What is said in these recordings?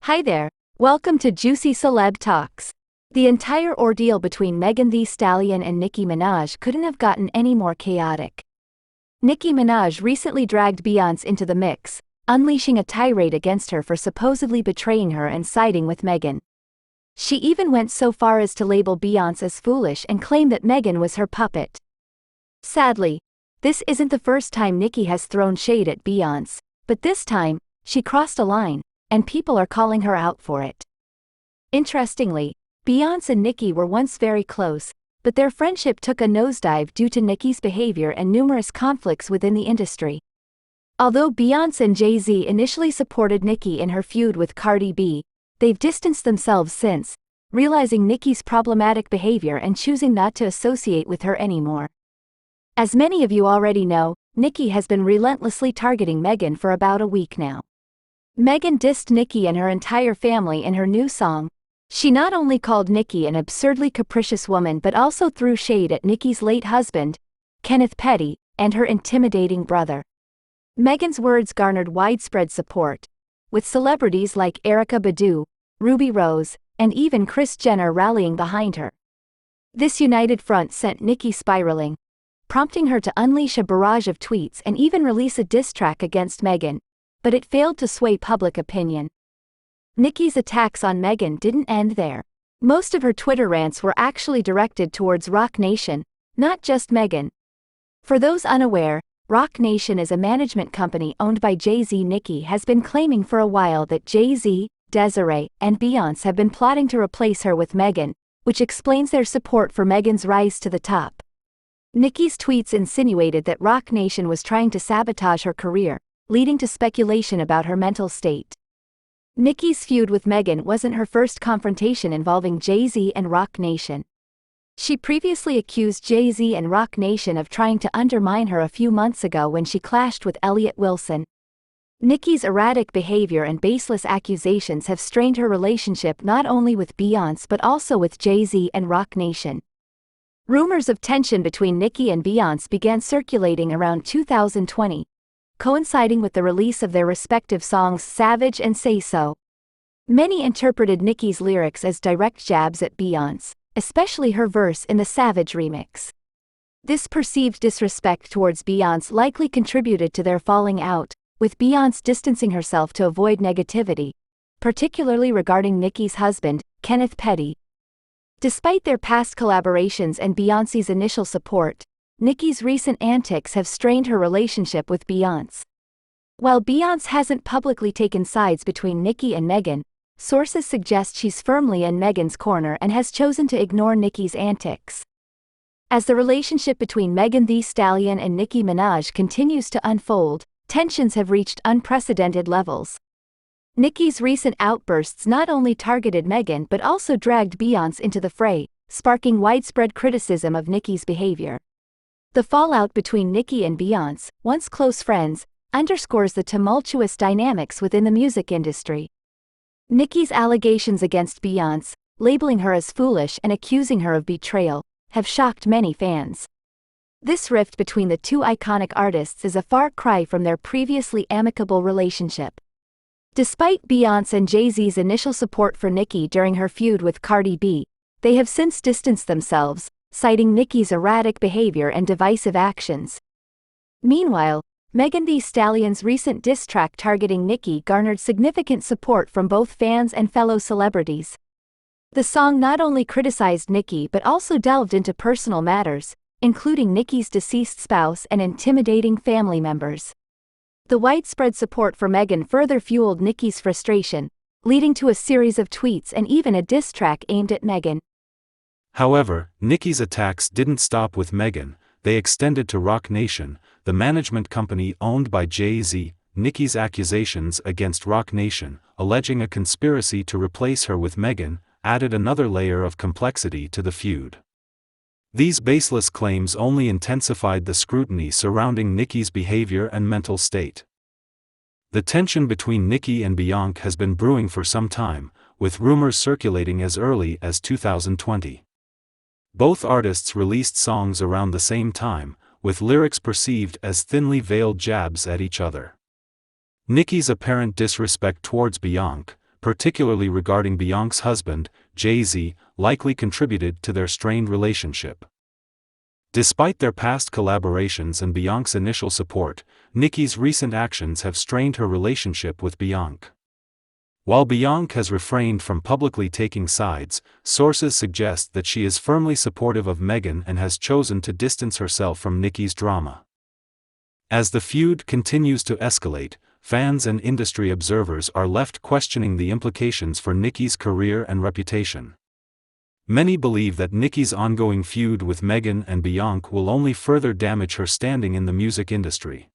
Hi there, welcome to Juicy Celeb Talks. The entire ordeal between Megan Thee Stallion and Nicki Minaj couldn't have gotten any more chaotic. Nicki Minaj recently dragged Beyoncé into the mix, unleashing a tirade against her for supposedly betraying her and siding with Megan. She even went so far as to label Beyoncé as foolish and claim that Megan was her puppet. Sadly, this isn't the first time Nicki has thrown shade at Beyoncé, but this time, she crossed a line, and people are calling her out for it. Interestingly, Beyoncé and Nicki were once very close, but their friendship took a nosedive due to Nicki's behavior and numerous conflicts within the industry. Although Beyoncé and Jay-Z initially supported Nicki in her feud with Cardi B, they've distanced themselves since, realizing Nicki's problematic behavior and choosing not to associate with her anymore. As many of you already know, Nicki has been relentlessly targeting Megan for about a week now. Megan dissed Nicki and her entire family in her new song. She not only called Nicki an absurdly capricious woman but also threw shade at Nicki's late husband, Kenneth Petty, and her intimidating brother. Megan's words garnered widespread support, with celebrities like Erykah Badu, Ruby Rose, and even Kris Jenner rallying behind her. This united front sent Nicki spiraling, prompting her to unleash a barrage of tweets and even release a diss track against Megan, but it failed to sway public opinion. Nicki's attacks on Megan didn't end there. Most of her Twitter rants were actually directed towards Roc Nation, not just Megan. For those unaware, Roc Nation is a management company owned by Jay-Z. Nicki has been claiming for a while that Jay-Z, Desiree, and Beyoncé have been plotting to replace her with Megan, which explains their support for Megan's rise to the top. Nicki's tweets insinuated that Roc Nation was trying to sabotage her career, leading to speculation about her mental state. Nicki's feud with Megan wasn't her first confrontation involving Jay-Z and Roc Nation. She previously accused Jay-Z and Roc Nation of trying to undermine her a few months ago when she clashed with Elliott Wilson. Nicki's erratic behavior and baseless accusations have strained her relationship not only with Beyoncé but also with Jay-Z and Roc Nation. Rumors of tension between Nicki and Beyoncé began circulating around 2020. Coinciding with the release of their respective songs Savage and Say So. Many interpreted Nicki's lyrics as direct jabs at Beyoncé, especially her verse in the Savage remix. This perceived disrespect towards Beyoncé likely contributed to their falling out, with Beyoncé distancing herself to avoid negativity, particularly regarding Nicki's husband, Kenneth Petty. Despite their past collaborations and Beyoncé's initial support, Nicki's recent antics have strained her relationship with Beyoncé. While Beyoncé hasn't publicly taken sides between Nicki and Megan, sources suggest she's firmly in Megan's corner and has chosen to ignore Nicki's antics. As the relationship between Megan Thee Stallion and Nicki Minaj continues to unfold, tensions have reached unprecedented levels. Nicki's recent outbursts not only targeted Megan but also dragged Beyoncé into the fray, sparking widespread criticism of Nicki's behavior. The fallout between Nicki and Beyoncé, once close friends, underscores the tumultuous dynamics within the music industry. Nicki's allegations against Beyoncé, labeling her as foolish and accusing her of betrayal, have shocked many fans. This rift between the two iconic artists is a far cry from their previously amicable relationship. Despite Beyoncé and Jay-Z's initial support for Nicki during her feud with Cardi B, they have since distanced themselves, citing Nicki's erratic behavior and divisive actions. Meanwhile, Megan Thee Stallion's recent diss track targeting Nicki garnered significant support from both fans and fellow celebrities. The song not only criticized Nicki but also delved into personal matters, including Nicki's deceased spouse and intimidating family members. The widespread support for Megan further fueled Nicki's frustration, leading to a series of tweets and even a diss track aimed at Megan. However, Nicki's attacks didn't stop with Megan, they extended to Roc Nation, the management company owned by Jay-Z. Nicki's accusations against Roc Nation, alleging a conspiracy to replace her with Megan, added another layer of complexity to the feud. These baseless claims only intensified the scrutiny surrounding Nicki's behavior and mental state. The tension between Nicki and Beyoncé has been brewing for some time, with rumors circulating as early as 2020. Both artists released songs around the same time, with lyrics perceived as thinly veiled jabs at each other. Nicki's apparent disrespect towards Beyoncé, particularly regarding Beyoncé's husband, Jay-Z, likely contributed to their strained relationship. Despite their past collaborations and Beyoncé's initial support, Nicki's recent actions have strained her relationship with Beyoncé. While Beyoncé has refrained from publicly taking sides, sources suggest that she is firmly supportive of Megan and has chosen to distance herself from Nicki's drama. As the feud continues to escalate, fans and industry observers are left questioning the implications for Nicki's career and reputation. Many believe that Nicki's ongoing feud with Megan and Beyoncé will only further damage her standing in the music industry.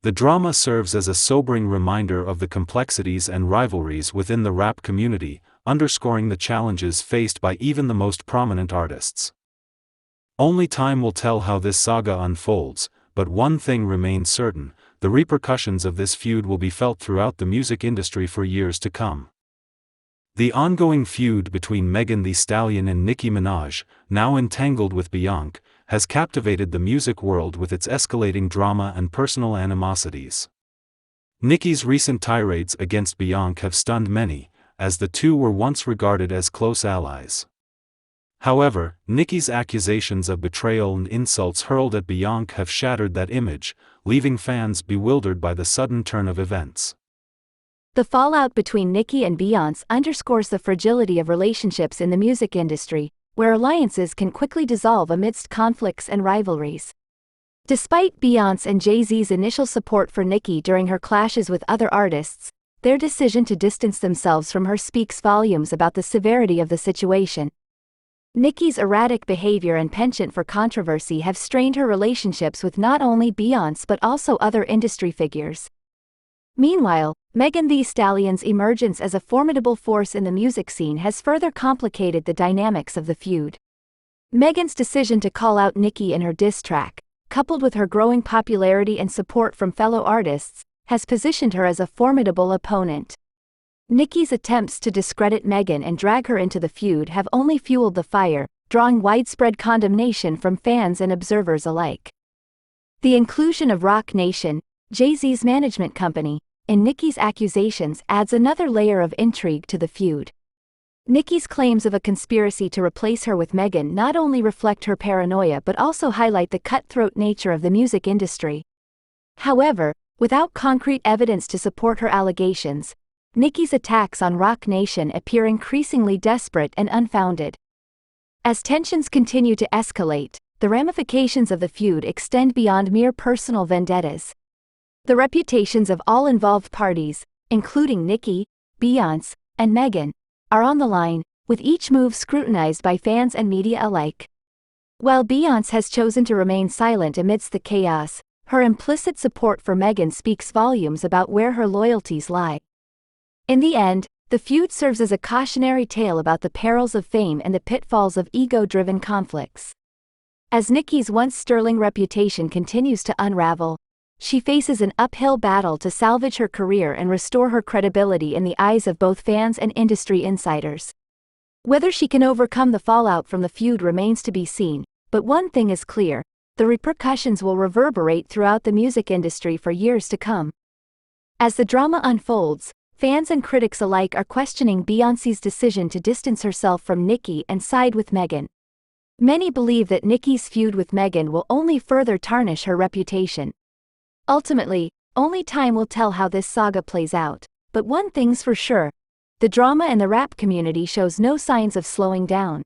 The drama serves as a sobering reminder of the complexities and rivalries within the rap community, underscoring the challenges faced by even the most prominent artists. Only time will tell how this saga unfolds, but one thing remains certain: the repercussions of this feud will be felt throughout the music industry for years to come. The ongoing feud between Megan Thee Stallion and Nicki Minaj, now entangled with Beyoncé, has captivated the music world with its escalating drama and personal animosities. Nicki's recent tirades against Beyoncé have stunned many, as the two were once regarded as close allies. However, Nicki's accusations of betrayal and insults hurled at Beyoncé have shattered that image, leaving fans bewildered by the sudden turn of events. The fallout between Nicki and Beyoncé underscores the fragility of relationships in the music industry, where alliances can quickly dissolve amidst conflicts and rivalries. Despite Beyoncé and Jay-Z's initial support for Nicki during her clashes with other artists, their decision to distance themselves from her speaks volumes about the severity of the situation. Nicki's erratic behavior and penchant for controversy have strained her relationships with not only Beyoncé but also other industry figures. Meanwhile, Megan Thee Stallion's emergence as a formidable force in the music scene has further complicated the dynamics of the feud. Megan's decision to call out Nicki in her diss track, coupled with her growing popularity and support from fellow artists, has positioned her as a formidable opponent. Nicki's attempts to discredit Megan and drag her into the feud have only fueled the fire, drawing widespread condemnation from fans and observers alike. The inclusion of Roc Nation, Jay-Z's management company, in Nicki's accusations adds another layer of intrigue to the feud. Nicki's claims of a conspiracy to replace her with Megan not only reflect her paranoia but also highlight the cutthroat nature of the music industry. However, without concrete evidence to support her allegations, Nicki's attacks on Roc Nation appear increasingly desperate and unfounded. As tensions continue to escalate, the ramifications of the feud extend beyond mere personal vendettas. The reputations of all involved parties, including Nicki, Beyoncé, and Megan, are on the line, with each move scrutinized by fans and media alike. While Beyoncé has chosen to remain silent amidst the chaos, her implicit support for Megan speaks volumes about where her loyalties lie. In the end, the feud serves as a cautionary tale about the perils of fame and the pitfalls of ego-driven conflicts. As Nicki's once sterling reputation continues to unravel, she faces an uphill battle to salvage her career and restore her credibility in the eyes of both fans and industry insiders. Whether she can overcome the fallout from the feud remains to be seen, but one thing is clear: the repercussions will reverberate throughout the music industry for years to come. As the drama unfolds, fans and critics alike are questioning Beyoncé's decision to distance herself from Nicki and side with Megan. Many believe that Nicki's feud with Megan will only further tarnish her reputation. Ultimately, only time will tell how this saga plays out, but one thing's for sure: the drama in the rap community shows no signs of slowing down.